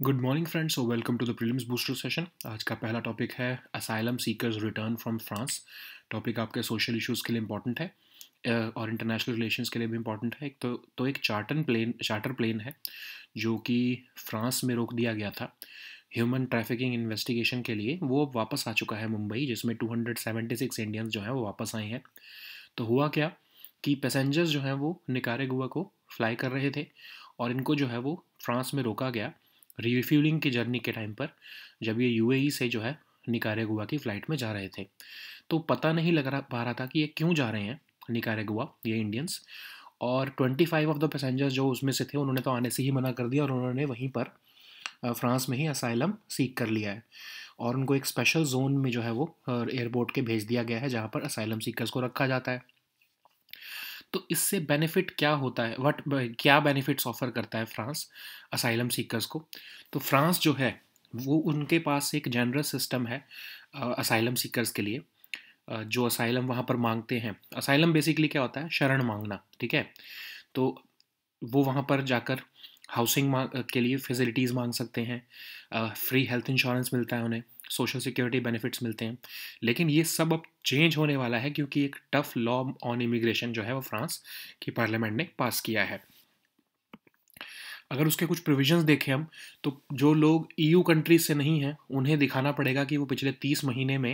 Good morning friends, so welcome to the prelims booster session. आज का पहला topic है asylum seekers return from France. Topic आपके social issues के लिए इंपॉर्टेंट है और इंटरनेशनल रिलेशंस के लिए भी इंपॉर्टेंट है। एक तो एक चार्टर प्लेन है जो कि फ्रांस में रोक दिया गया था ह्यूमन ट्रैफिकिंग इन्वेस्टिगेशन के लिए। वो अब वापस आ चुका है मुंबई, जिसमें 276 इंडियंस जो हैं वो वापस आए हैं। तो हुआ क्या कि पैसेंजर्स जो हैं वो निकारागुआ को फ्लाई कर रहे थे और इनको जो है वो फ्रांस में रोका गया रिफ्यूलिंग की जर्नी के टाइम पर, जब ये यूएई से जो है निकारागुआ की फ़्लाइट में जा रहे थे। तो पता नहीं लग रहा पा रहा था कि ये क्यों जा रहे हैं निकारागुआ, ये इंडियंस। और 25 ऑफ द पैसेंजर्स जो उसमें से थे उन्होंने तो आने से ही मना कर दिया और उन्होंने वहीं पर फ्रांस में ही असाइलम सीक कर लिया है और उनको एक स्पेशल जोन में जो है वो एयरपोर्ट के भेज दिया गया है, जहाँ पर असाइलम सीकर्स को रखा जाता है। तो इससे बेनिफिट क्या होता है, क्या बेनिफिट्स ऑफर करता है फ्रांस असाइलम सीकर्स को? तो फ्रांस जो है वो, उनके पास एक जनरस सिस्टम है असाइलम सीकर्स के लिए। जो असाइलम वहाँ पर मांगते हैं, असाइलम बेसिकली क्या होता है, शरण मांगना, ठीक है। तो वो वहाँ पर जाकर हाउसिंग के लिए फैसिलिटीज़ मांग सकते हैं, फ्री हेल्थ इंश्योरेंस मिलता है उन्हें, सोशल सिक्योरिटी बेनिफिट्स मिलते हैं। लेकिन ये सब अब चेंज होने वाला है क्योंकि एक टफ लॉ ऑन इमिग्रेशन जो है वो फ्रांस की पार्लियामेंट ने पास किया है। अगर उसके कुछ प्रोविजंस देखें हम, तो जो लोग ईयू कंट्रीज से नहीं हैं उन्हें दिखाना पड़ेगा कि वो पिछले 30 महीने में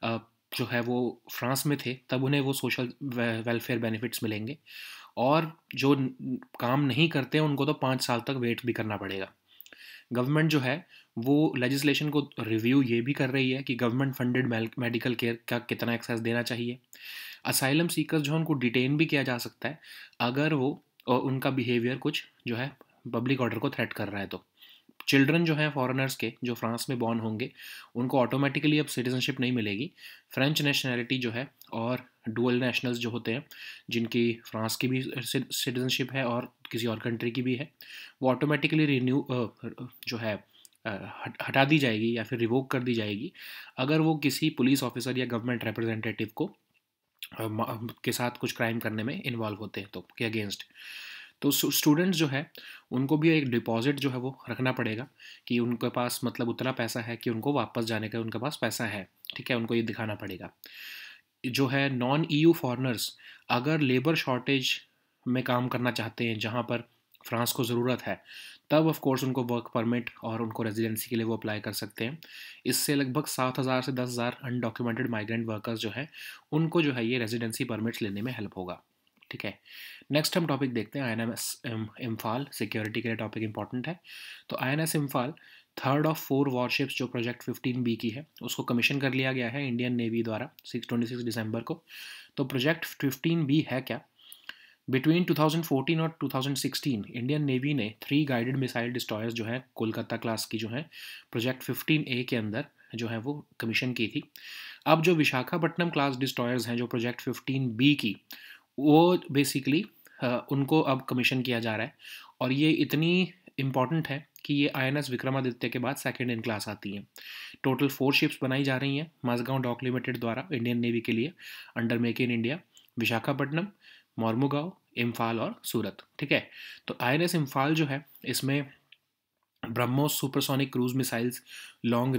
अ, जो है वो फ्रांस में थे, तब उन्हें वो सोशल वेलफेयर बेनिफिट्स मिलेंगे। और जो काम नहीं करते हैं उनको तो 5 साल तक वेट भी करना पड़ेगा। गवर्नमेंट जो है वो लेजिस्लेशन को रिव्यू ये भी कर रही है कि गवर्नमेंट फंडेड मेडिकल केयर का कितना एक्सेस देना चाहिए। असाइलम सीकर्स जो है उनको डिटेन भी किया जा सकता है अगर वो उनका बिहेवियर कुछ जो है पब्लिक ऑर्डर को थ्रेट कर रहा है। तो चिल्ड्रन जो हैं फॉरेनर्स के, जो फ्रांस में बॉर्न होंगे, उनको ऑटोमेटिकली अब सिटीजनशिप नहीं मिलेगी। फ्रेंच नेशनैलिटी जो है और डुअल नेशनल्स जो होते हैं, जिनकी फ्रांस की भी सिटीजनशिप है और किसी और कंट्री की भी है, वो ऑटोमेटिकली रिन्यू जो है हटा दी जाएगी या फिर रिवोक कर दी जाएगी अगर वो किसी पुलिस ऑफिसर या गवर्नमेंट रिप्रेजेंटेटिव को के साथ कुछ क्राइम करने में इन्वॉल्व होते हैं तो के अगेंस्ट। तो स्टूडेंट्स जो है उनको भी एक डिपॉजिट जो है वो रखना पड़ेगा कि उनके पास मतलब उतना पैसा है कि उनको वापस जाने का उनके पास पैसा है, ठीक है, उनको ये दिखाना पड़ेगा। जो है नॉन ईयू फॉरेनर्स अगर लेबर शॉर्टेज में काम करना चाहते हैं जहाँ पर फ्रांस को ज़रूरत है, तब ऑफ कोर्स उनको वर्क परमिट और उनको रेजिडेंसी के लिए वो अप्लाई कर सकते हैं। इससे लगभग 7,000 से 10,000 अनडॉक्यूमेंटेड माइग्रेंट वर्कर्स जो हैं उनको जो है ये रेजिडेंसी परमिट्स लेने में हेल्प होगा, ठीक है। नेक्स्ट हम टॉपिक देखते हैं आईएनएस इम्फाल। सिक्योरिटी के लिए टॉपिक इंपॉर्टेंट है। तो INS Imphal third of 4 warships जो प्रोजेक्ट 15B की है उसको कमीशन कर लिया गया है इंडियन नेवी द्वारा 26 दिसंबर को। तो प्रोजेक्ट 15B है क्या? बिटवीन 2014 और 2016 इंडियन नेवी ने 3 गाइडेड मिसाइल डिस्ट्रॉयर्स जो हैं कोलकाता क्लास की जो हैं प्रोजेक्ट 15A के अंदर जो है वो कमीशन की थी। अब जो विशाखापट्टनम क्लास डिस्ट्रॉयर्स हैं जो प्रोजेक्ट 15B की, वो बेसिकली उनको अब कमीशन किया जा रहा है और ये इतनी इम्पॉर्टेंट है कि ये आईएनएस विक्रमादित्य के बाद सेकंड इन क्लास आती हैं। टोटल 4 शिप्स बनाई जा रही हैं माझगांव डॉक लिमिटेड द्वारा इंडियन नेवी के लिए under make in India, Visakhapatnam, Mormugao, Imphal और सूरत, ठीक है। तो आईएनएस इम्फाल जो है इसमें BrahMos supersonic cruise missiles, long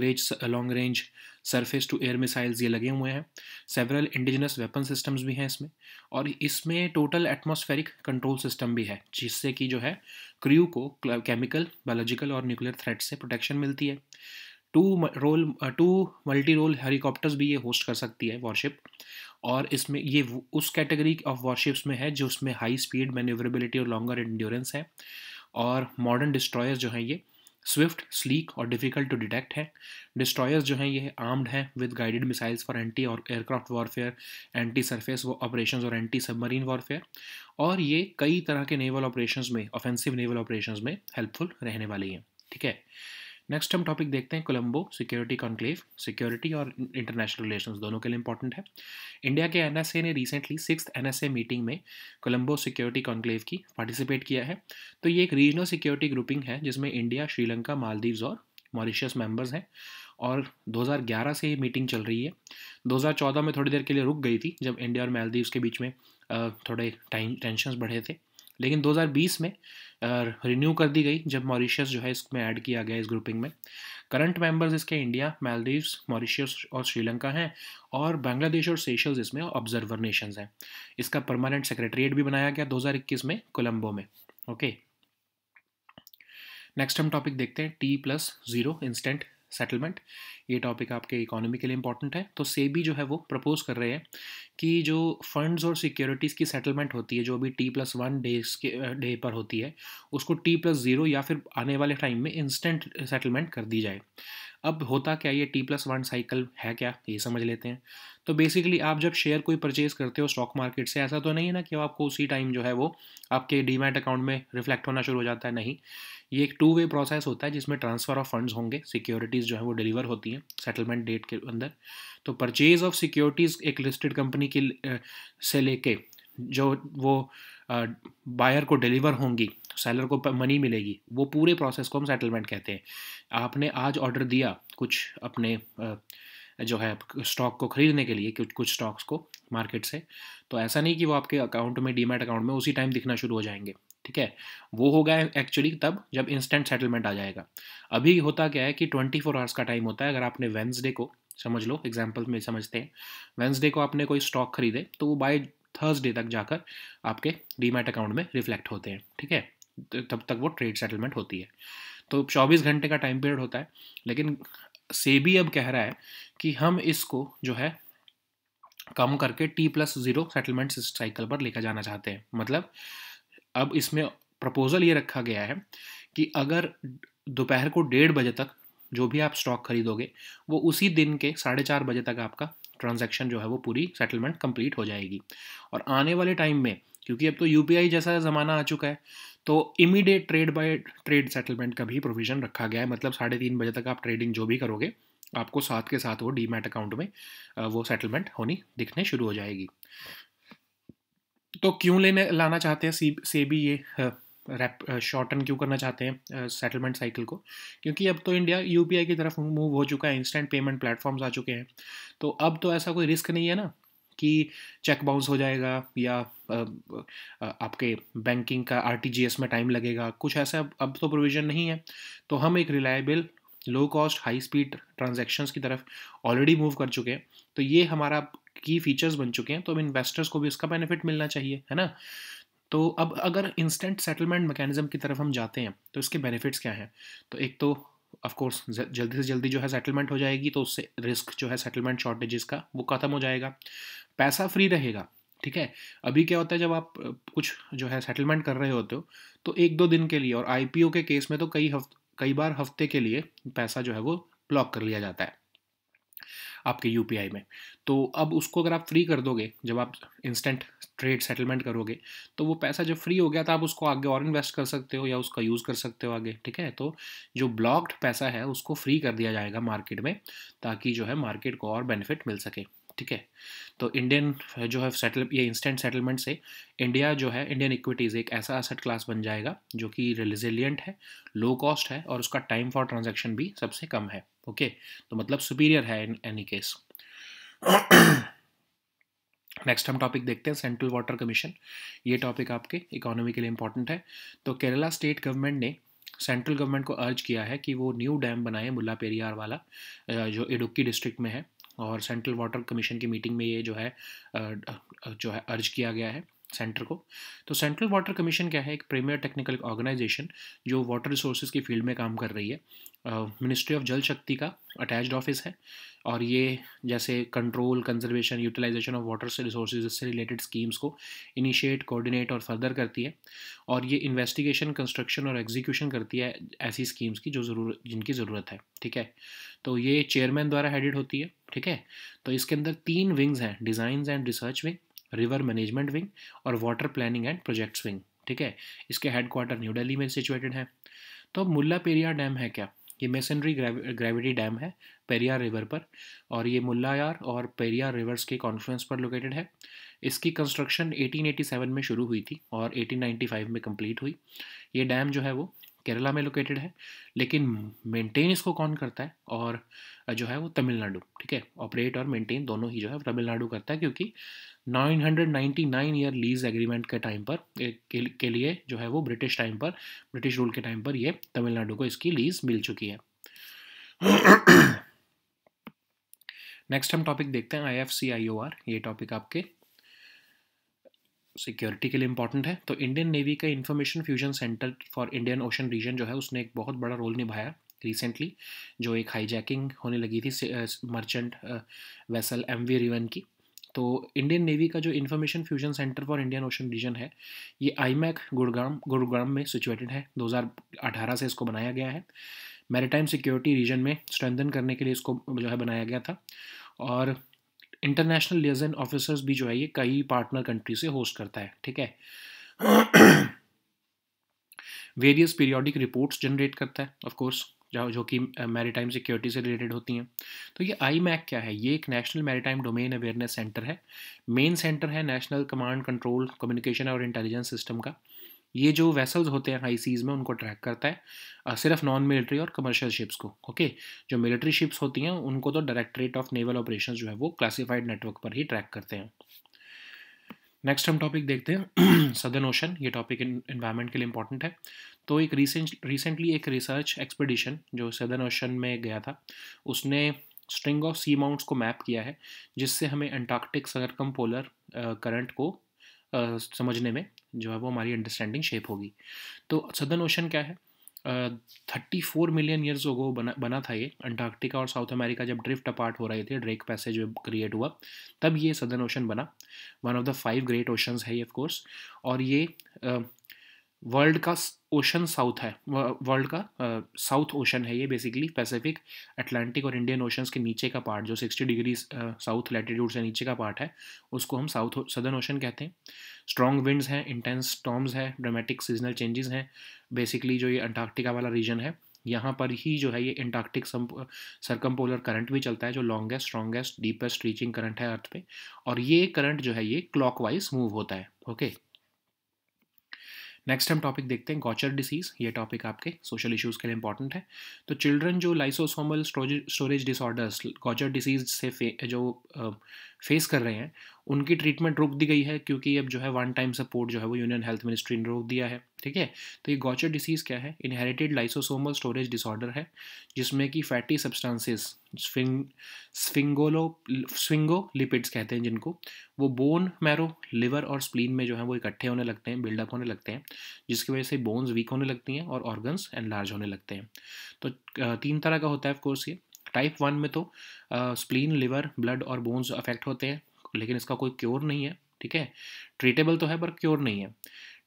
range surface to air missiles ये लगे हुए हैं। सेवरल इंडिजिनस वेपन सिस्टम्स भी हैं इसमें, और इसमें टोटल एटमॉस्फेरिक कंट्रोल सिस्टम भी है जिससे कि जो है क्रू को केमिकल, बायोलॉजिकल और न्यूक्लियर थ्रेट से प्रोटेक्शन मिलती है। टू मल्टी रोल हेलीकॉप्टर्स भी ये होस्ट कर सकती है वॉरशिप, और इसमें ये उस कैटेगरी ऑफ वॉरशिप्स में है जो उसमें हाई स्पीड, मैन्यूवरेबिलिटी और लॉन्गर एंड्योरेंस है। और मॉडर्न डिस्ट्रॉयर्स जो हैं ये स्विफ्ट, स्लीक और डिफ़िकल्ट टू डिटेक्ट है। डिस्ट्रॉयर्स जो हैं ये आर्म्ड हैं with guided missiles for anti और aircraft warfare, anti surface operations और एंटी सबमरीन वॉरफेयर, और ये कई तरह के नेवल ऑपरेशंस में, ऑफेंसिव नेवल ऑपरेशंस में हेल्पफुल रहने वाली हैं, ठीक है। नेक्स्ट हम टॉपिक देखते हैं कोलंबो सिक्योरिटी कॉन्क्लेव। सिक्योरिटी और इंटरनेशनल रिलेशंस दोनों के लिए इंपॉर्टेंट है। इंडिया के एनएसए ने रिसेंटली 6th एनएसए मीटिंग में कोलंबो सिक्योरिटी कॉन्क्लेव की पार्टिसिपेट किया है। तो ये एक रीजनल सिक्योरिटी ग्रुपिंग है जिसमें इंडिया, श्रीलंका, मालदीव्स और मॉरिशस मेंबर्स हैं, और 2011 से ये मीटिंग चल रही है। 2014 में थोड़ी देर के लिए रुक गई थी जब इंडिया और मालदीव्स के बीच में थोड़े टेंशंस बढ़े थे, लेकिन 2020 में रिन्यू कर दी गई जब मॉरिशस जो है इसमें ऐड किया गया इस ग्रुपिंग में। करंट मेंबर्स इसके इंडिया, मालदीव्स, मॉरिशस और श्रीलंका हैं, और बांग्लादेश और सेशल्स इसमें ऑब्जर्वर नेशंस हैं। इसका परमानेंट सेक्रेटरीट भी बनाया गया 2021 में कोलंबो में। ओके, नेक्स्ट हम टॉपिक देखते हैं T+0 इंस्टेंट सेटलमेंट। ये टॉपिक आपके इकोनॉमी के लिए इंपॉर्टेंट है। तो सेबी जो है वो प्रपोज कर रहे हैं कि जो फंड्स और सिक्योरिटीज़ की सेटलमेंट होती है जो अभी T+1 डेज के डे पर होती है, उसको T+0 या फिर आने वाले टाइम में इंस्टेंट सेटलमेंट कर दी जाए। अब होता क्या, ये T+1 साइकिल है क्या, ये समझ लेते हैं। तो बेसिकली आप जब शेयर कोई परचेज करते हो स्टॉक मार्केट से, ऐसा तो नहीं है ना कि आपको उसी टाइम जो है वो आपके डीमैट अकाउंट में रिफ्लेक्ट होना शुरू हो जाता है, नहीं। ये एक 2 वे प्रोसेस होता है जिसमें ट्रांसफ़र ऑफ फंड्स होंगे, सिक्योरिटीज़ जो है वो डिलीवर होती हैं सेटलमेंट डेट के अंदर। तो परचेज ऑफ सिक्योरिटीज़ एक लिस्टेड कंपनी की से लेके जो वो बायर को डिलीवर होंगी, सेलर को मनी मिलेगी, वो पूरे प्रोसेस को हम सेटलमेंट कहते हैं। आपने आज ऑर्डर दिया कुछ अपने जो है स्टॉक को ख़रीदने के लिए, कुछ स्टॉक्स को मार्केट से, तो ऐसा नहीं कि वो आपके अकाउंट में, डीमैट अकाउंट में उसी टाइम दिखना शुरू हो जाएंगे, ठीक है। वो होगा एक्चुअली तब जब इंस्टेंट सेटलमेंट आ जाएगा। अभी होता क्या है कि 24 आवर्स का टाइम होता है। अगर आपने वेंसडे को, समझ लो एग्जाम्पल में समझते हैं, वेंसडे को आपने कोई स्टॉक खरीदे तो वो बाय थर्सडे तक जाकर आपके डीमैट अकाउंट में रिफ्लेक्ट होते हैं, ठीक है। तब तक वो ट्रेड सेटलमेंट होती है। तो 24 घंटे का टाइम पीरियड होता है। लेकिन सेबी अब कह रहा है कि हम इसको जो है कम करके T+0 सेटलमेंट साइकिल पर लेकर जाना चाहते हैं। मतलब अब इसमें प्रपोजल ये रखा गया है कि अगर दोपहर को 1:30 बजे तक जो भी आप स्टॉक खरीदोगे, वो उसी दिन के 4:30 बजे तक आपका ट्रांजैक्शन जो है वो पूरी सेटलमेंट कंप्लीट हो जाएगी। और आने वाले टाइम में, क्योंकि अब तो यूपीआई जैसा ज़माना आ चुका है, तो immediate trade by trade settlement का भी प्रोविज़न रखा गया है। मतलब 3:30 बजे तक आप ट्रेडिंग जो भी करोगे, आपको साथ के साथ वो डीमैट अकाउंट में वो सेटलमेंट होनी दिखने शुरू हो जाएगी। तो क्यों लाना चाहते हैं सेबी ये शॉर्टन क्यों करना चाहते हैं सेटलमेंट साइकिल को? क्योंकि अब तो इंडिया यूपीआई की तरफ मूव हो चुका है, इंस्टेंट पेमेंट प्लेटफॉर्म्स आ चुके हैं। तो अब तो ऐसा कोई रिस्क नहीं है ना कि चेक बाउंस हो जाएगा या आपके बैंकिंग का आरटीजीएस में टाइम लगेगा, कुछ ऐसा अब तो प्रोविज़न नहीं है। तो हम एक reliable, low cost, high speed transactions की तरफ ऑलरेडी मूव कर चुके हैं। तो ये हमारा की फीचर्स बन चुके हैं, तो अब इन्वेस्टर्स को भी इसका बेनिफिट मिलना चाहिए, है ना। तो अब अगर इंस्टेंट सेटलमेंट मैकेनिज्म की तरफ हम जाते हैं तो इसके बेनिफिट्स क्या हैं? तो एक तो ऑफ कोर्स जल्दी से जल्दी जो है सेटलमेंट हो जाएगी, तो उससे रिस्क जो है सेटलमेंट शॉर्टेजेस का वो ख़त्म हो जाएगा। पैसा फ्री रहेगा, ठीक है। अभी क्या होता है जब आप कुछ जो है सेटलमेंट कर रहे होते हो तो 1-2 दिन के लिए, और आईपीओ के केस में तो कई बार हफ्ते के लिए पैसा जो है वो ब्लॉक कर लिया जाता है आपके यूपीआई में। तो अब उसको अगर आप फ्री कर दोगे, जब आप इंस्टेंट ट्रेड सेटलमेंट करोगे, तो वो पैसा जब फ्री हो गया तो आप उसको आगे और इन्वेस्ट कर सकते हो या उसका यूज़ कर सकते हो आगे, ठीक है। तो जो ब्लॉक्ड पैसा है उसको फ्री कर दिया जाएगा मार्केट में, ताकि जो है मार्केट को और बेनिफिट मिल सके, ठीक है। तो इंडियन जो है ये इंस्टेंट सेटलमेंट से इंडियन इक्विटीज़ एक ऐसा एसेट क्लास बन जाएगा जो कि रेजिलियंट है, लो कॉस्ट है, और उसका टाइम फॉर ट्रांजैक्शन भी सबसे कम है। ओके, तो मतलब सुपीरियर है इन एनी केस। नेक्स्ट हम टॉपिक देखते हैं सेंट्रल वाटर कमीशन। ये टॉपिक आपके इकोनॉमी के लिए इंपॉर्टेंट है। तो केरला स्टेट गवर्नमेंट ने सेंट्रल गवर्नमेंट को अर्ज किया है कि वो न्यू डैम बनाए मुल्ला पेरियार वाला, जो इडुक्की डिस्ट्रिक्ट में है। और सेंट्रल वाटर कमीशन की मीटिंग में ये जो है अर्ज किया गया है सेंटर को। तो सेंट्रल वाटर कमीशन क्या है? एक प्रीमियर टेक्निकल ऑर्गेनाइजेशन जो वाटर रिसोर्सेज की फील्ड में काम कर रही है। मिनिस्ट्री ऑफ जल शक्ति का अटैच्ड ऑफिस है, और ये जैसे control, conservation, utilization of water से रिसोर्सेज से रिलेटेड स्कीम्स को इनिशिएट, कोऑर्डिनेट और फर्दर करती है। और ये इन्वेस्टिगेशन, कंस्ट्रक्शन और एग्जीक्यूशन करती है ऐसी स्कीम्स की जिनकी ज़रूरत है, ठीक है। तो ये चेयरमैन द्वारा हेडेड होती है, ठीक है। तो इसके अंदर 3 विंग्स हैं: designs and research wing, river management wing और water planning and projects wing, ठीक है। इसके हेडक्वार्टर न्यू दिल्ली में सिचुएटेड है। तो मुल्ला पेरियार डैम है क्या? ये मेसनरी ग्रेविटी डैम है पेरियार रिवर पर, और ये मुल्लायार और पेरियार रिवर्स के कॉन्फ्लुएंस पर लोकेटेड है। इसकी कंस्ट्रक्शन 1887 में शुरू हुई थी और 1895 में कंप्लीट हुई। ये डैम जो है वो केरला में लोकेटेड है, लेकिन मेंटेन इसको कौन करता है, और जो है वो तमिलनाडु, ठीक है। ऑपरेट और मेंटेन दोनों ही जो है तमिलनाडु करता है, क्योंकि 999 ईयर लीज एग्रीमेंट के टाइम पर के लिए जो है वो ब्रिटिश टाइम पर, ब्रिटिश रूल के टाइम पर ये तमिलनाडु को इसकी लीज मिल चुकी है। नेक्स्ट हम टॉपिक देखते हैं IFCIOR। ये टॉपिक आपके सिक्योरिटी के लिए इंपॉर्टेंट है। तो इंडियन नेवी का information fusion centre for Indian ocean region जो है उसने एक बहुत बड़ा रोल निभाया रिसेंटली, जो एक हाईजैकिंग होने लगी थी मर्चेंट वेसल MV रिवन की। तो इंडियन नेवी का जो information fusion centre for Indian ocean region है, ये IMEC गुरुग्राम में सिचुएटेड है। 2018 से इसको बनाया गया है। मैरीटाइम सिक्योरिटी रीजन में स्ट्रेंथन करने के लिए इसको जो है बनाया गया था, और इंटरनेशनल लिएजन ऑफिसर्स भी जो है ये कई पार्टनर कंट्री से होस्ट करता है, ठीक है। वेरियस पीरियोडिक रिपोर्ट्स जनरेट करता है ऑफ कोर्स, जो कि मैरीटाइम सिक्योरिटी से रिलेटेड होती हैं। तो ये IMEC क्या है? ये एक national maritime domain awareness centre है। मेन सेंटर है नेशनल कमांड कंट्रोल कम्युनिकेशन और इंटेलिजेंस सिस्टम का। ये जो वेसल्स होते हैं हाई सीज़ में उनको ट्रैक करता है, सिर्फ नॉन मिलिट्री और कमर्शियल शिप्स को, ओके। जो मिलिट्री शिप्स होती हैं उनको तो डायरेक्टरेट ऑफ नेवल ऑपरेशंस जो है वो क्लासिफाइड नेटवर्क पर ही ट्रैक करते हैं। नेक्स्ट हम टॉपिक देखते हैं सदर्न ओशन। ये टॉपिक इन्वायरमेंट के लिए इंपॉर्टेंट है। तो एक रिसेंटली एक रिसर्च एक्सपेडिशन जो सदर्न ओशन में गया था, उसने स्ट्रिंग ऑफ सी माउंट्स को मैप किया है, जिससे हमें अंटार्कटिक सर्कमपोलर करंट को समझने में जो है वो हमारी अंडरस्टैंडिंग शेप होगी। तो सदर्न ओशन क्या है? 34 मिलियन ईयर्स अगो बना था ये। अंटार्कटिका और साउथ अमेरिका जब ड्रिफ्ट अपार्ट हो रहे थे, ड्रेक पैसेज क्रिएट हुआ, तब ये सदर्न ओशन बना। One of the 5 great oceans है ये ऑफ कोर्स, और ये वर्ल्ड का ओशन साउथ है, वर्ल्ड का साउथ ओशन है ये बेसिकली। पैसिफिक, अटलांटिक और इंडियन ओशंस के नीचे का पार्ट जो 60 डिग्री साउथ लैटिट्यूड से नीचे का पार्ट है, उसको हम सदर्न ओशन कहते हैं। स्ट्रॉन्ग विंड्स हैं, इंटेंस स्टॉर्म्स हैं, ड्रामेटिक सीजनल चेंजेस हैं। बेसिकली जो ये अंटार्कटिका वाला रीजन है, यहाँ पर ही जो है ये अंटार्कटिक सर्कमपोलर करंट भी चलता है, जो longest strongest deepest reaching current है अर्थ पे, और ये करंट जो है ये क्लॉकवाइज मूव होता है, ओके। नेक्स्ट हम टॉपिक देखते हैं गॉचर डिसीज़। ये टॉपिक आपके सोशल इश्यूज़ के लिए इंपॉर्टेंट है। तो चिल्ड्रन जो लाइसोसोमल स्टोरेज डिसऑर्डर्स गॉचर डिसीज़ से फेस कर रहे हैं, उनकी ट्रीटमेंट रोक दी गई है, क्योंकि अब जो है वन टाइम सपोर्ट जो है वो यूनियन हेल्थ मिनिस्ट्री ने रोक दिया है, ठीक है। तो ये गॉचर डिसीज़ क्या है? इनहेरिटेड लाइसोसोमल स्टोरेज डिसऑर्डर है, जिसमें कि फैटी सब्सटेंसेस स्विंगोलिपिड्स कहते हैं जिनको, वो बोन मैरो, लिवर और स्प्लीन में जो है वो इकट्ठे होने लगते हैं, बिल्डअप होने लगते हैं, जिसकी वजह से बोन्स वीक होने लगती हैं और ऑर्गन्स एनलार्ज होने लगते हैं। तो 3 तरह का होता है ऑफ कोर्स ये। टाइप 1 में तो स्प्लीन, लिवर, ब्लड और बोन्स अफेक्ट होते हैं, लेकिन इसका कोई क्योर नहीं है, ठीक है। ट्रीटेबल तो है पर क्योर नहीं है।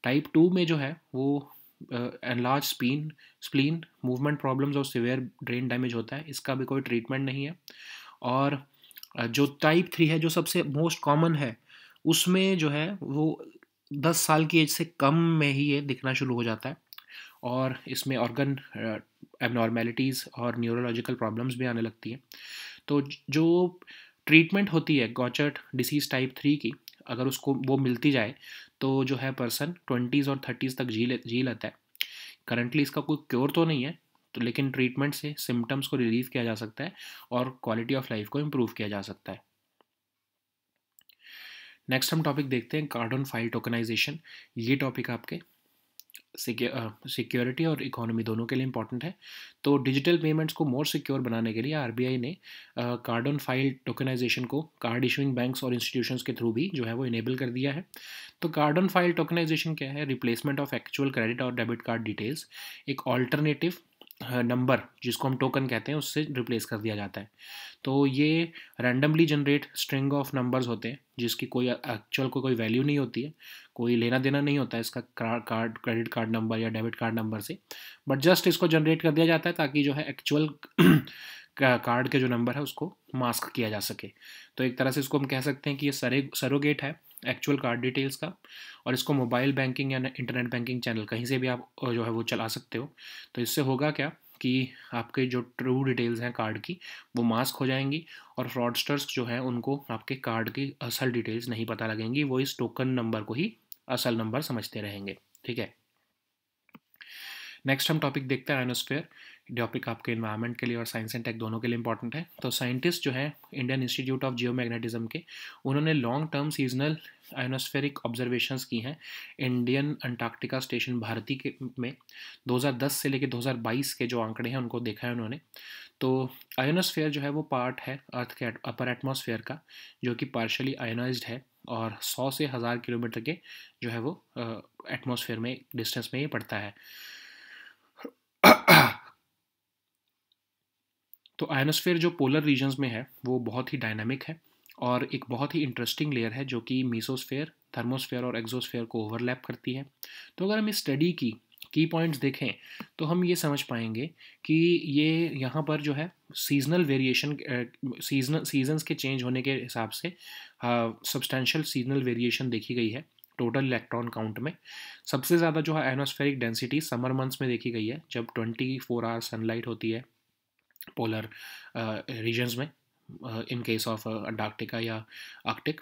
टाइप 2 में जो है वो एनलार्ज स्प्लीन, मूवमेंट प्रॉब्लम्स और सिवियर ब्रेन डैमेज होता है, इसका भी कोई ट्रीटमेंट नहीं है। और जो टाइप 3 है, जो सबसे मोस्ट कॉमन है, उसमें जो है वो 10 साल की एज से कम में ही ये दिखना शुरू हो जाता है, और इसमें ऑर्गन एबनॉर्मेलिटीज़ और न्यूरोलॉजिकल प्रॉब्लम्स भी आने लगती हैं। तो जो ट्रीटमेंट होती है गॉचर डिसीज़ टाइप 3 की, अगर उसको वो मिलती जाए तो जो है पर्सन 20s और 30s तक जी लेता है। करंटली इसका कोई क्योर तो नहीं है, तो लेकिन ट्रीटमेंट से सिम्टम्स को रिलीव किया जा सकता है और क्वालिटी ऑफ लाइफ को इम्प्रूव किया जा सकता है। नेक्स्ट हम टॉपिक देखते हैं कार्डन फाइल टोकनाइजेशन। ये टॉपिक आपके सिक्योरिटी और इकोनॉमी दोनों के लिए इंपॉर्टेंट है। तो डिजिटल पेमेंट्स को मोर सिक्योर बनाने के लिए RBI ने कार्डन फाइल टोकनाइजेशन को कार्ड इशूइंग बैंक्स और इंस्टीट्यूशंस के थ्रू भी जो है वो इनेबल कर दिया है। तो कार्डन फाइल टोकनाइजेशन क्या है? रिप्लेसमेंट ऑफ एक्चुअल क्रेडिट और डेबिट कार्ड डिटेल्स एक ऑल्टरनेटिव नंबर, जिसको हम टोकन कहते हैं, उससे रिप्लेस कर दिया जाता है। तो ये randomly generate string of numbers होते हैं, जिसकी कोई एक्चुअल कोई वैल्यू नहीं होती है, कोई लेना देना नहीं होता है इसका कार्ड क्रेडिट कार्ड नंबर या डेबिट कार्ड नंबर से, बट जस्ट इसको जनरेट कर दिया जाता है ताकि जो है एक्चुअल कार्ड के जो नंबर है उसको मास्क किया जा सके। तो एक तरह से इसको हम कह सकते हैं कि ये सरोगेट है एक्चुअल कार्ड डिटेल्स का, और इसको मोबाइल बैंकिंग या इंटरनेट बैंकिंग चैनल कहीं से भी आप जो है वो चला सकते हो। तो इससे होगा क्या कि आपके जो ट्रू डिटेल्स हैं कार्ड की, वो मास्क हो जाएंगी, और फ्रॉडस्टर्स जो हैं उनको आपके कार्ड की असल डिटेल्स नहीं पता लगेंगी, वो इस टोकन नंबर को ही असल नंबर समझते रहेंगे, ठीक है। नेक्स्ट हम टॉपिक देखते हैं आयनोस्फेयर। टॉपिक आपके इन्वायरमेंट के लिए और साइंस एंड टेक दोनों के लिए इंपॉर्टेंट है। तो साइंटिस्ट जो है इंडियन इंस्टीट्यूट ऑफ जियोमैग्नेटिज्म के, उन्होंने long term seasonal ionospheric observations की हैं इंडियन अंटार्कटिका स्टेशन भारती के में 2010 से लेकर 2022 के जो आंकड़े हैं उनको देखा है उन्होंने। तो आयनोस्फेयर जो है वो पार्ट है अर्थ के अपर एटमॉस्फेयर का, जो कि पार्शली आयनाइज्ड है और 100 से 1000 किलोमीटर के जो है वो एटमॉस्फेयर में डिस्टेंस में ही पड़ता है। तो आयनोस्फेयर जो पोलर रीजन्स में है वो बहुत ही डायनामिक है और एक बहुत ही इंटरेस्टिंग लेयर है जो कि मीसोस्फेयर, थर्मोस्फेयर और एक्सोस्फेयर को ओवरलैप करती है। तो अगर हम इस स्टडी की पॉइंट्स देखें तो हम ये समझ पाएंगे कि ये यहाँ पर जो है सीजनल वेरिएशन, सीजन्स के चेंज होने के हिसाब से सब्सटेंशियल सीजनल वेरिएशन देखी गई है टोटल इलेक्ट्रॉन काउंट में। सबसे ज़्यादा जो है आयनोस्फेरिक डेंसिटी समर मंथ्स में देखी गई है, जब 24 आवर सनलाइट होती है पोलर रीजन्स में, इन केस ऑफ अंटार्कटिका या आर्कटिक।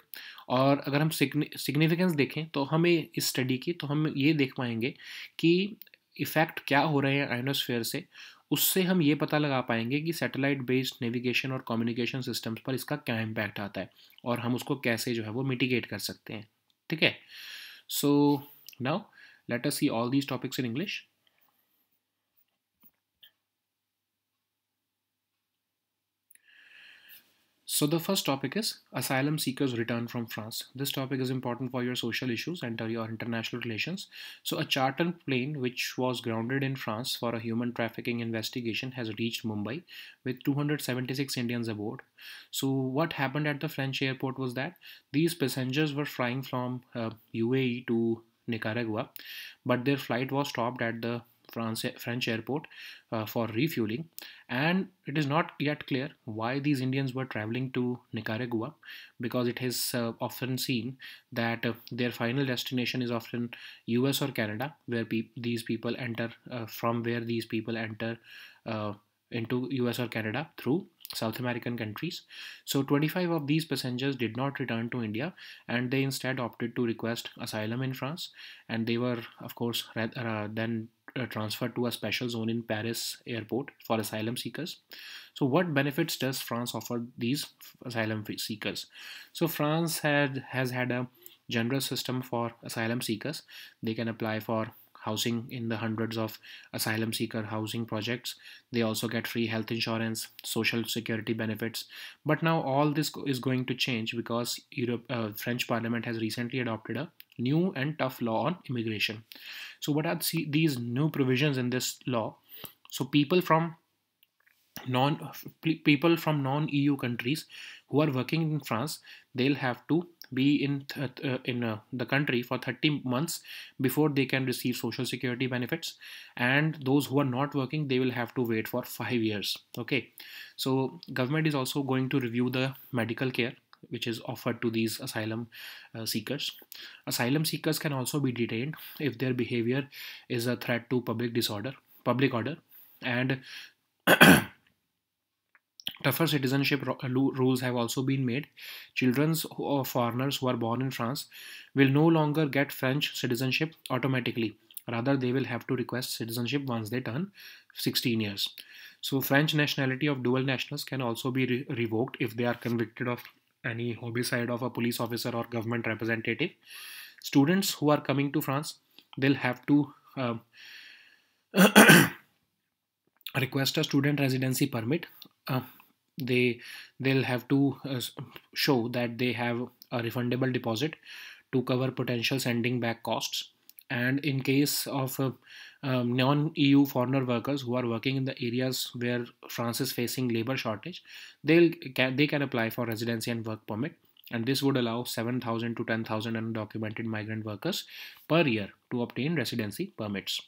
और अगर हम सिग्निफिकेंस देखें तो हमें इस स्टडी की, तो हम ये देख पाएंगे कि इफ़ेक्ट क्या हो रहे हैं आयनोस्फेयर से। उससे हम ये पता लगा पाएंगे कि सैटेलाइट बेस्ड नेविगेशन और कम्युनिकेशन सिस्टम्स पर इसका क्या इम्पैक्ट आता है और हम उसको कैसे जो है वो मिटिगेट कर सकते हैं। ठीक है, so now let us see all these topics in English. So the first topic is asylum seekers return from France. This topic is important for your social issues and your international relations. So a chartered plane which was grounded in France for a human trafficking investigation has reached Mumbai with 276 Indians aboard. So what happened at the French airport was that these passengers were flying from UAE to Nicaragua, but their flight was stopped at the French airport for refueling, and it is not yet clear why these Indians were traveling to Nicaragua, because it is often seen that their final destination is often US or Canada, where these people enter from where these people enter uh, into US or Canada through South American countries. So 25 of these passengers did not return to India, and they instead opted to request asylum in France, and they were of course then transferred to a special zone in Paris airport for asylum seekers. So what benefits does France offer these asylum seekers? So France has had a generous system for asylum seekers. They can apply for housing in the hundreds of asylum seeker housing projects. They also get free health insurance, social security benefits. But now all this is going to change because French Parliament has recently adopted a new and tough law on immigration. So what are these new provisions in this law? So non people from non-EU countries who are working in France, they'll have to be in the country for 30 months before they can receive social security benefits, and those who are not working, they will have to wait for 5 years. Okay, so government is also going to review the medical care which is offered to these asylum seekers. Asylum seekers can also be detained if their behavior is a threat to public order, and tougher citizenship rules have also been made. Children of foreigners who are born in France will no longer get French citizenship automatically. Rather, they will have to request citizenship once they turn 16 years. So, French nationality of dual nationals can also be revoked if they are convicted of any homicide of a police officer or government representative. Students who are coming to France, they'll have to request a student residency permit. They'll have to show that they have a refundable deposit to cover potential sending back costs. And in case of non-EU foreigner workers who are working in the areas where France is facing labor shortage, they can apply for residency and work permit, and this would allow 7,000 to 10,000 undocumented migrant workers per year to obtain residency permits.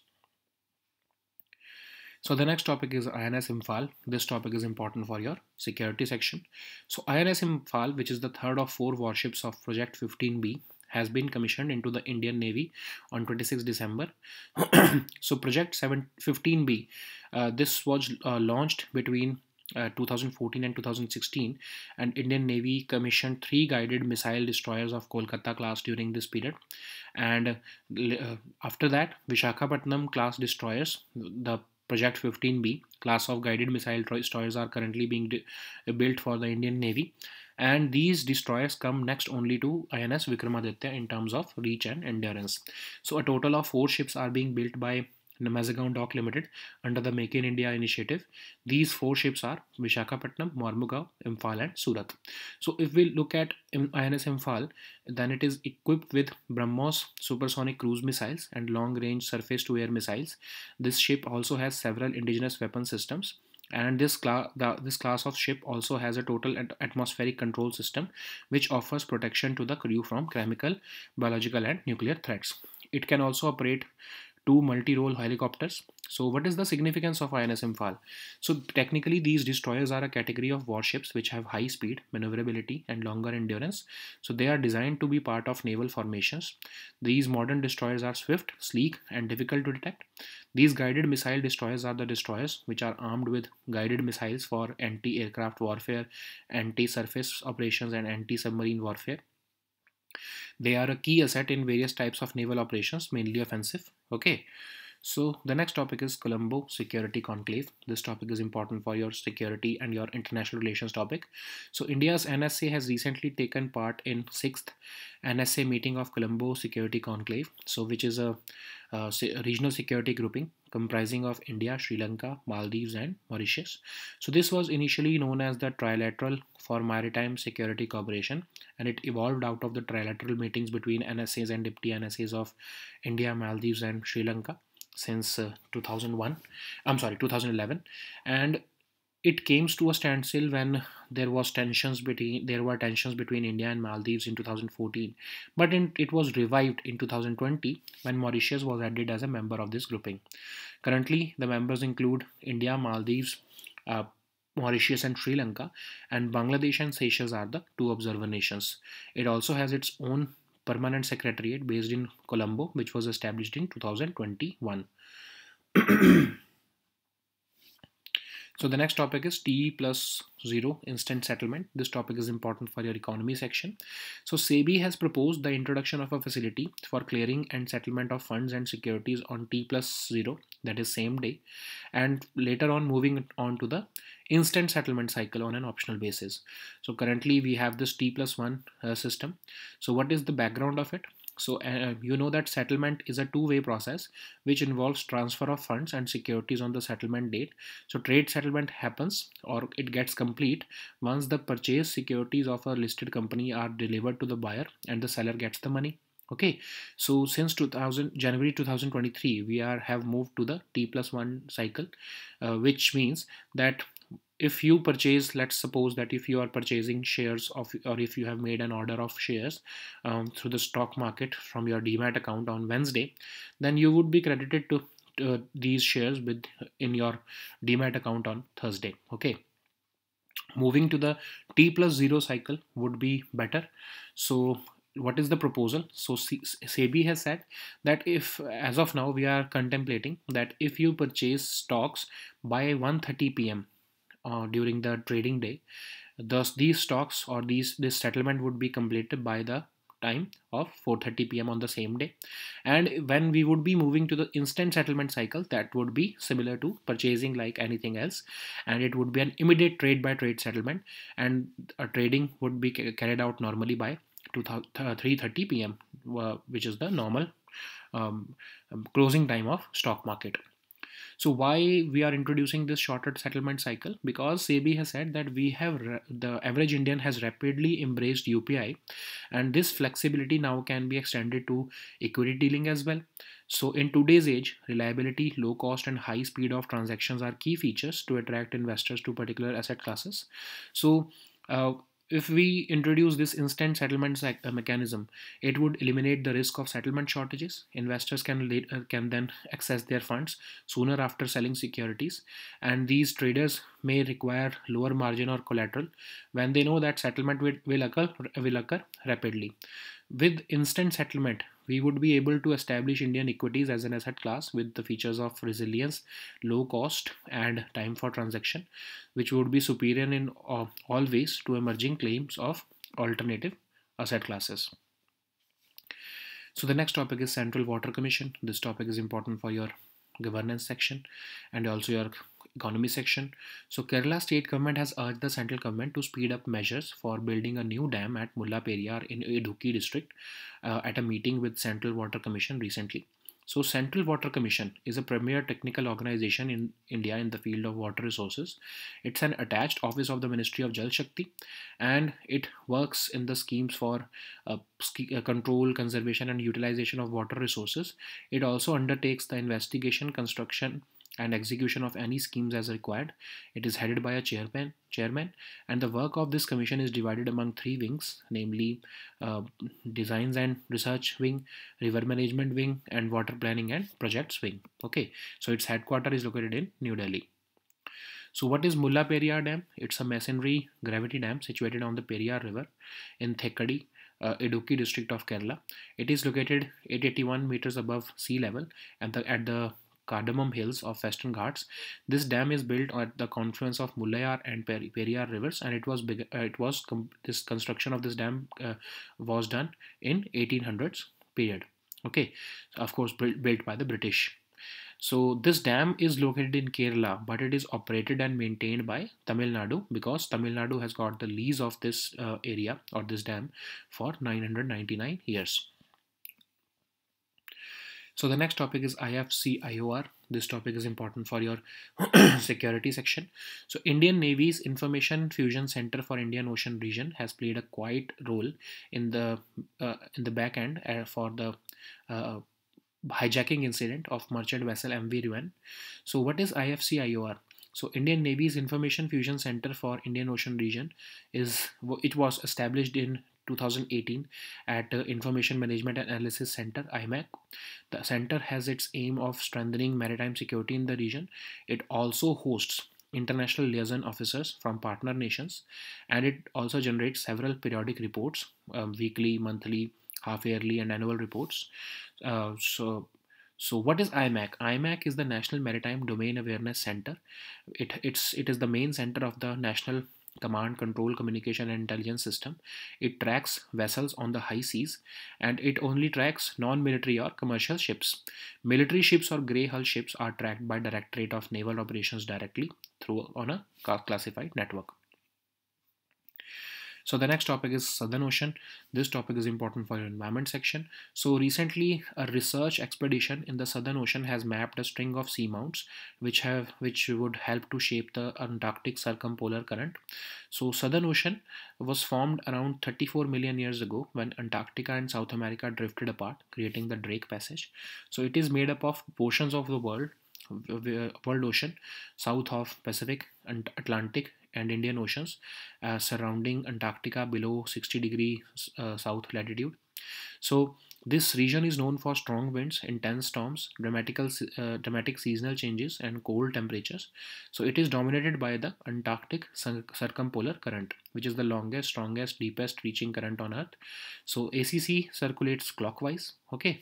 So the next topic is INS Imphal. This topic is important for your security section. So INS Imphal, which is the third of 4 warships of Project 15B, has been commissioned into the Indian Navy on 26 December. So Project 15B, this was launched between 2014 and 2016, and Indian Navy commissioned 3 guided missile destroyers of Kolkata class during this period. And after that, Vishakhapatnam class destroyers, the Project 15B class of guided missile destroyers, are currently being built for the Indian Navy. And these destroyers come next only to INS Vikramaditya in terms of reach and endurance. So a total of 4 ships are being built by Mazagon Dock Limited under the Make in India initiative. These 4 ships are Vishakhapatnam, Mormugao, Imphal, and Surat. So if we look at INS Imphal, then it is equipped with BrahMos supersonic cruise missiles and long-range surface-to-air missiles. This ship also has several indigenous weapon systems. And this class of ship also has a total atmospheric control system, which offers protection to the crew from chemical, biological, and nuclear threats. It can also operate 2 multi-role helicopters. So what is the significance of INS Imphal? So technically these destroyers are a category of warships which have high speed, maneuverability, and longer endurance. So they are designed to be part of naval formations. These modern destroyers are swift, sleek, and difficult to detect. These guided missile destroyers are the destroyers which are armed with guided missiles for anti-aircraft warfare, anti-surface operations, and anti-submarine warfare. They are a key asset in various types of naval operations, mainly offensive. Okay. So the next topic is Colombo Security Conclave. This topic is important for your security and your international relations topic. So India's NSA has recently taken part in 6th NSA meeting of Colombo Security Conclave, so which is a regional security grouping comprising of India, Sri Lanka, Maldives, and Mauritius. So this was initially known as the Trilateral for Maritime Security Cooperation, and it evolved out of the trilateral meetings between NSAs and deputy NSAs of India, Maldives, and Sri Lanka since 2011, and it came to a standstill when there were tensions between India and Maldives in 2014, but it was revived in 2020 when Mauritius was added as a member of this grouping. Currently the members include India, Maldives, Mauritius, and Sri Lanka, and Bangladesh and Seychelles are the 2 observer nations. It also has its own permanent secretariat based in Colombo, which was established in 2021. So the next topic is T+0 instant settlement. This topic is important for your economy section. So SEBI has proposed the introduction of a facility for clearing and settlement of funds and securities on T+0, that is same day, and later on moving on to the instant settlement cycle on an optional basis. So currently we have this T+1 system. So what is the background of it? So you know that settlement is a two-way process which involves transfer of funds and securities on the settlement date. So trade settlement happens, or it gets complete once the purchased securities of a listed company are delivered to the buyer and the seller gets the money. Okay, so since January 2023 we have moved to the T+1 cycle, which means that if you purchase, let's suppose that if you are purchasing shares of, or if you have made an order of shares through the stock market from your demat account on Wednesday, then you would be credited to these shares in your demat account on Thursday. Okay, moving to the T+0 cycle would be better. So what is the proposal? So SEBI has said that if, as of now, we are contemplating that if you purchase stocks by 1:30 p.m. During the trading day, thus these stocks or this settlement would be completed by the time of 4:30 p.m. on the same day. And when we would be moving to the instant settlement cycle, that would be similar to purchasing like anything else, and it would be an immediate trade by trade settlement, and trading would be carried out normally by 3:30 p.m., which is the normal closing time of stock market. So why we are introducing this shorter settlement cycle? Because SEBI has said that the average Indian has rapidly embraced UPI, and this flexibility now can be extended to equity dealing as well. So in today's age, reliability, low cost, and high speed of transactions are key features to attract investors to particular asset classes. So if we introduce this instant settlement mechanism, it would eliminate the risk of settlement shortages. Investors can then access their funds sooner after selling securities, and these traders may require lower margin or collateral when they know that settlement will occur rapidly. With instant settlement, we would be able to establish Indian equities as an asset class with the features of resilience, low cost, and time for transaction, which would be superior in all ways to emerging claims of alternative asset classes. So the next topic is Central Water Commission. This topic is important for your governance section and also your economy section. So Kerala state government has urged the central government to speed up measures for building a new dam at Mullaperiyar in Idukki district at a meeting with Central Water Commission recently. So Central Water Commission is a premier technical organization in India in the field of water resources. It's an attached office of the Ministry of Jal Shakti, and it works in the schemes for control, conservation and utilization of water resources. It also undertakes the investigation, construction and execution of any schemes as required. It is headed by a chairman, and the work of this commission is divided among three wings, namely designs and research wing, river management wing, and water planning and projects wing. Okay, so its headquarters is located in New Delhi. So what is Mulla Periyar Dam? It's a masonry gravity dam situated on the Periyar River in Thekkady, Idukki district of Kerala. It is located 881 meters above sea level and at the Cardamom Hills of Western Ghats. This dam is built at the confluence of Mullayar and Periyar rivers, and this construction of this dam was done in 1800s period. Okay, of course built by the British. So this dam is located in Kerala, but it is operated and maintained by Tamil Nadu because Tamil Nadu has got the lease of this area or this dam for 999 years. So the next topic is IFC-IOR. This topic is important for your security section. So Indian Navy's Information Fusion Center for Indian Ocean region has played a quite role in the back end for the hijacking incident of merchant vessel MV Ruan. So what is IFC-IOR? So Indian Navy's Information Fusion Center for Indian Ocean region was established in 2018 at Information Management and Analysis Center (IMAC). The center has its aim of strengthening maritime security in the region. It also hosts international liaison officers from partner nations, and it also generates several periodic reports, weekly, monthly, half-yearly, and annual reports. So what is IMAC? IMAC is the National Maritime Domain Awareness Center. It is the main center of the National Command, Control, Communication and Intelligence System. It tracks vessels on the high seas, and it only tracks non-military or commercial ships. Military ships or grey hull ships are tracked by Directorate of Naval Operations directly on a classified network. So the next topic is Southern Ocean. This topic is important for your environment section. So recently a research expedition in the Southern Ocean has mapped a string of seamounts which would help to shape the Antarctic circumpolar current. So Southern Ocean was formed around 34 million years ago when Antarctica and South America drifted apart, creating the Drake Passage. So it is made up of portions of the world ocean south of Pacific and Atlantic and Indian Oceans surrounding Antarctica below 60 south latitude. So this region is known for strong winds, intense storms, dramatic seasonal changes and cold temperatures. So it is dominated by the Antarctic circumpolar current, which is the longest, strongest, deepest reaching current on Earth. So ACC circulates clockwise. Okay.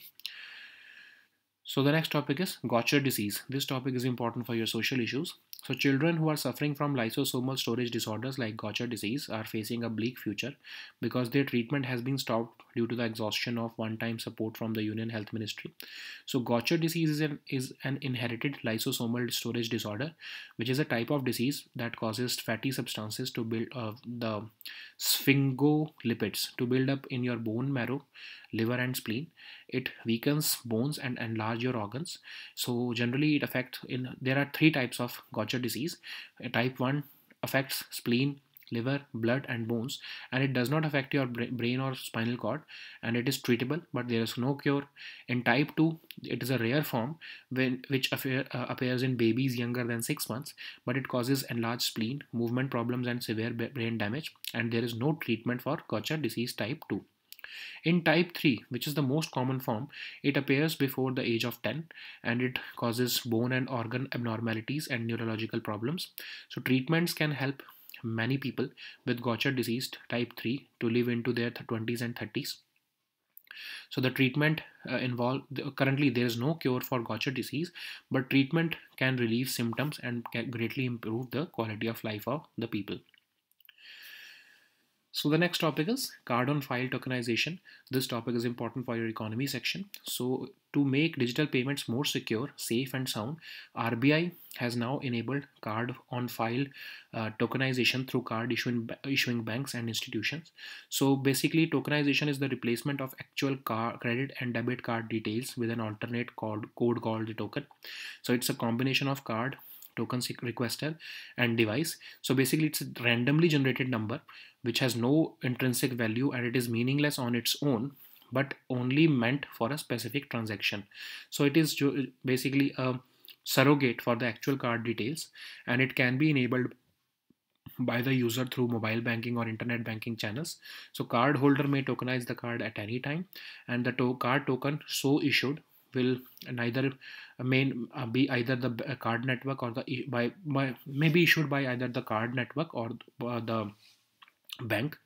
So the next topic is Gaucher disease. This topic is important for your social issues. So children who are suffering from lysosomal storage disorders like Gaucher disease are facing a bleak future because their treatment has been stopped due to the exhaustion of one-time support from the Union Health Ministry. So Gaucher disease is an inherited lysosomal storage disorder, which is a type of disease that causes fatty substances to build the sphingolipids to build up in your bone marrow, liver and spleen. It weakens bones and enlarge your organs. So generally there are three types of Gaucher disease. Type 1 affects spleen, liver, blood and bones, and it does not affect your brain or spinal cord, and it is treatable, but there is no cure. In type 2, it is a rare form which appears in babies younger than 6 months, but it causes enlarged spleen, movement problems and severe brain damage, and there is no treatment for Gaucher disease type 2. In type 3, which is the most common form, it appears before the age of 10 and it causes bone and organ abnormalities and neurological problems. So treatments can help many people with Gaucher disease type 3 to live into their 20s and 30s. So the treatment currently there is no cure for Gaucher disease, but treatment can relieve symptoms and can greatly improve the quality of life of the people. So the next topic is card on file tokenization. This topic is important for your economy section. So to make digital payments more secure, safe and sound, RBI has now enabled card on file tokenization through card issuing banks and institutions. So basically tokenization is the replacement of actual credit and debit card details with an alternate code called the token. So it's a combination of card, token requester and device. So basically it's a randomly generated number which has no intrinsic value and it is meaningless on its own, but only meant for a specific transaction. So it is basically a surrogate for the actual card details, and it can be enabled by the user through mobile banking or internet banking channels. So card holder may tokenize the card at any time, and the card token so issued will neither be either the card network or the by maybe issued by either the card network or the bank.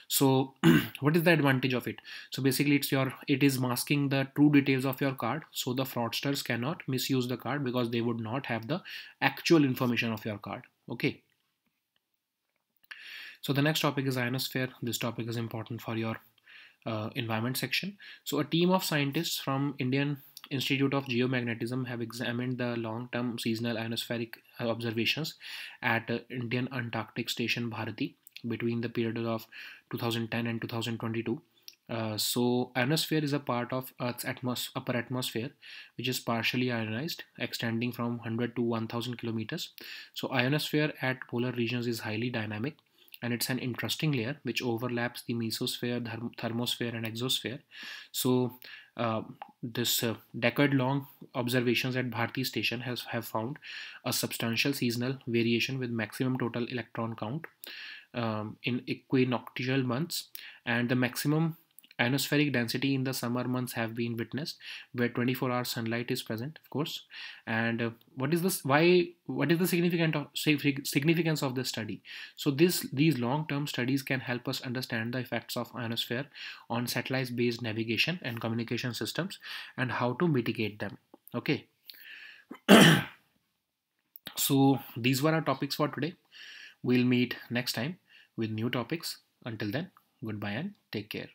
So what is the advantage of it? So basically it is masking the true details of your card, so the fraudsters cannot misuse the card because they would not have the actual information of your card. Okay, so the next topic is ionosphere. This topic is important for your environment section. So a team of scientists from Indian Institute of Geomagnetism have examined the long-term seasonal ionospheric observations at Indian Antarctic Station Bharati between the period of 2010 and 2022. So ionosphere is a part of Earth's upper atmosphere, which is partially ionized, extending from 100 to 1000 kilometers. So ionosphere at polar regions is highly dynamic, and it's an interesting layer which overlaps the mesosphere, thermosphere, and exosphere. So this decade-long observations at Bharti station have found a substantial seasonal variation with maximum total electron count in equinoctial months, and the maximum ionospheric density in the summer months have been witnessed, where 24-hour sunlight is present, of course. And what is this? What is the significance of this study? So these long-term studies can help us understand the effects of ionosphere on satellite-based navigation and communication systems and how to mitigate them. Okay. So these were our topics for today. We'll meet next time with new topics. Until then, goodbye and take care.